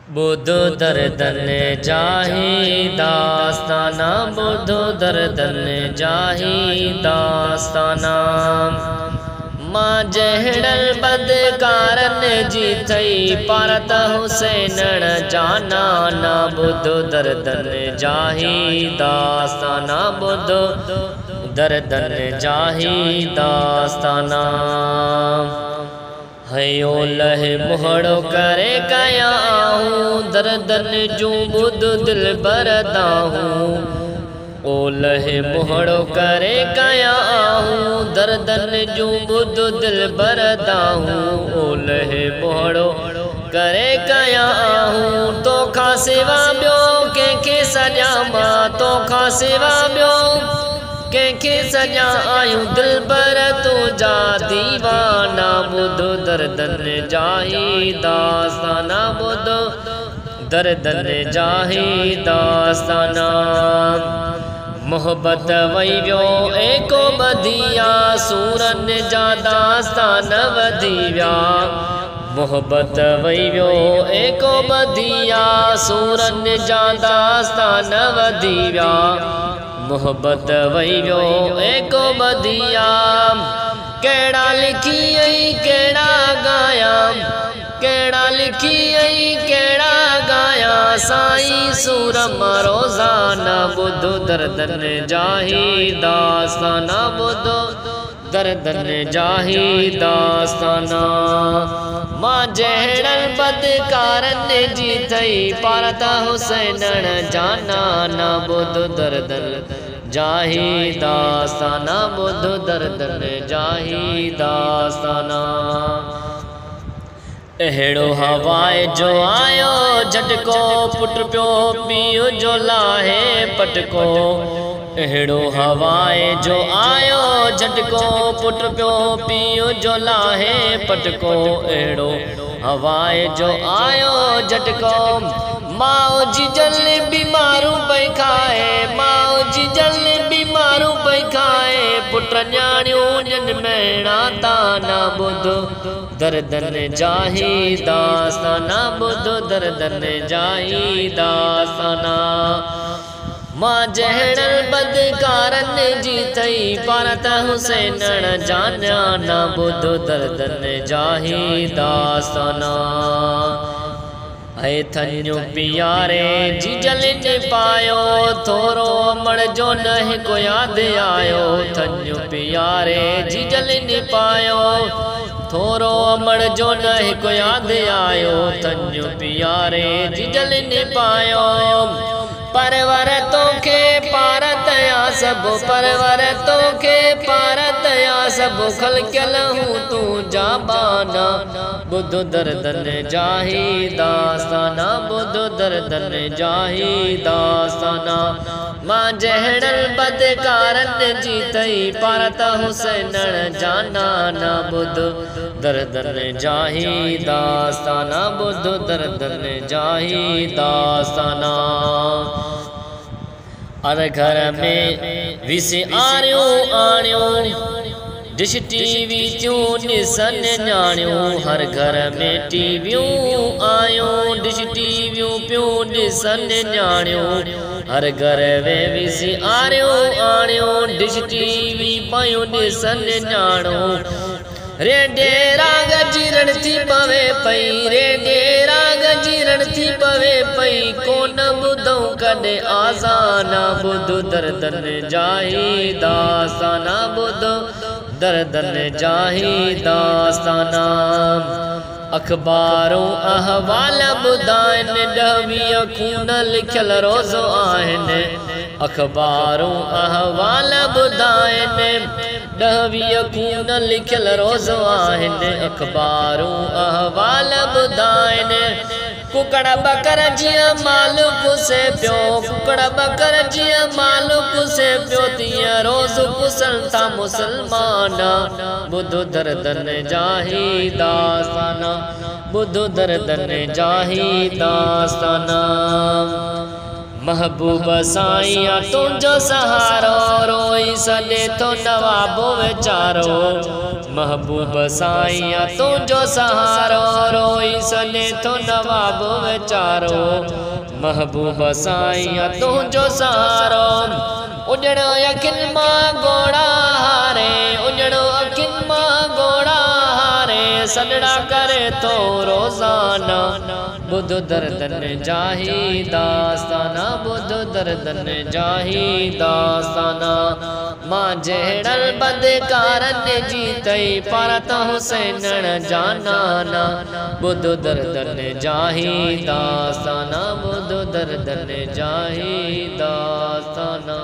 बुधो दर्दन जाही दास्ताना, बुधो दर्दन जाही दास्ताना। मां जहड़ल बदकारन जी थई पारत हुसैनण जाना ना। बुधो दर्दन जाही दास्ताना, बुधो दर्दन जाही दास्ताना। हयो लह मुहड़ो करे कया आहूं, दर्दन जूं बुध दिल बरदाहूं। ओ लह मुहड़ो करे कया आहूं, दर्दन जूं बुध दिल बरदाहूं। ओ लह मुहड़ो करे कया आहूं, तोखा सिवा ॿियो कंहिंखे सॼा मां, तोखा सिवा ॿियो कंहिंखे सॼा आहियूं। दिल बर तुंहिंजा दीवाना, बुधो दर्दन जाही दास्ताना, बुधो दर्दन जाही दास्ताना। मोहब्बत वई वियो एको बधिया, सूरन जा दास्तान वधी विया। मोहब्बत वई वियो एको बधिया, सूरन जा दास्तान वधी विया। मोहब्बत वई वियो एको बधिया, कहिड़ा लिखी ऐं कहिड़ा गाया, कहिड़ा लिखी ऐं कहिड़ा गाया। साईं सूर मां रोज़ाना, बुधो दर्दन जाही दास्ताना, बुधो दर्दन जाही दास्ताना। मां जहड़ल बदकारन जी थई पारत हुसैनण जाना ना। बुधो दर्दन जाही दास्ताना, बुधो दर्दन जाही दास्ताना। अहिड़ो हवाए जो आयो झटको, पुट पियो पीउ जो लाहे पटको। अहिड़ो हवाए जो आयो झटको, पुट पियो पीउ जो लाहे पटको। अहिड़ो हवाए जो आयो झटको, माओ जी जल बीमारूं पई खाए, माओ जी जल बीमारूं पई खाए। पुट न्याणियूं ॼन मेणा ताना, बुधो दर्दन जाही दास्ताना, बुधो दर्दन जाही दास्ताना। मां जहड़ल बदकारन जी थई पारत हुसैनण जाना ना। बुधो दर्दन जाही दास्ताना। ऐ थन्यो पियारे जी जलिन पायो, थोरो अमड़ जो न हिकु यादि आयो। थन्यो पियारे जी जलिन पायो, थोरो अमड़ जो न हिकु यादि आयो। थन्यो पियारे जी जलिन पायो, परवर तोखे पारत या सभु, परवर तोखे पारत या सभु। खलकियल हूं तूं जाबाना, बुधो दर्दन जाही दास्ताना, बुधो दर्दन जाही दास्ताना। मां जहड़ल बदकारन जी थई पारत हुसैनण जाना ना। बुधो दर्दन जाही दास्ताना, बुधो दर्दन जाही दास्ताना। हर घर में विस आरियूं आणियूं, डिश टीवी थियूं ॾिसन न्याणियूं। हर घर में टीवियूं आयूं, डिश टीवियूं पियूं ॾिसन न्याणियूं। हर घर में विस आरियूं आणियूं, डिश टीवी पियूं ॾिसन न्याणियूं। रेडे राग जी रण थी पवे पई, रेडे राग जी रण थी पवे पई। कोन ॿुधऊं कॾहिं आज़ाना, बुधो दर्दन जाही दास्ताना, बुधो दर्दन जाही दास्ताना। अखबारूं अहवाल ॿुधाइनि, 10-20 खून लिखियल रोज़ो आहिनि। अखबारूं अहवाल ॿुधाइनि, 10-20 खून लिखियल रोज़ो आहिनि। अखबारूं अहवाल ॿुधाइनि, कुकड़ बकर जीअं माल पुसे पियो, कुकड़ बकर जीअं माल पुसे पियो। तीअं रोज़ पुसनि था मुसलमान, बुधो दर्दन जाही दास्ताना, बुधो दर्दन जाही दास्ताना। महबूब साईं तुझो सहारो रोई सॾे थो नवाबो वीचारो महबूब साईं तुझो सहारो रोई सॾे थो नवाबो वीचारो महबूब साईं तुझो सहारो उजड़ अखियुनि मां घोड़ा हारे उजड़ अखियुनि मां घोड़ा हारे सॾड़ा करे तो रोज़ाना बुध दर्दन जाही दास्ताना बुध दर्दन जाही दास्ताना मां जहिड़ल बदकारन जीतई पारत हुसैनण जानाना बुध दर्दन जाही दास्ताना बुध दर्दन जाही दास्ताना।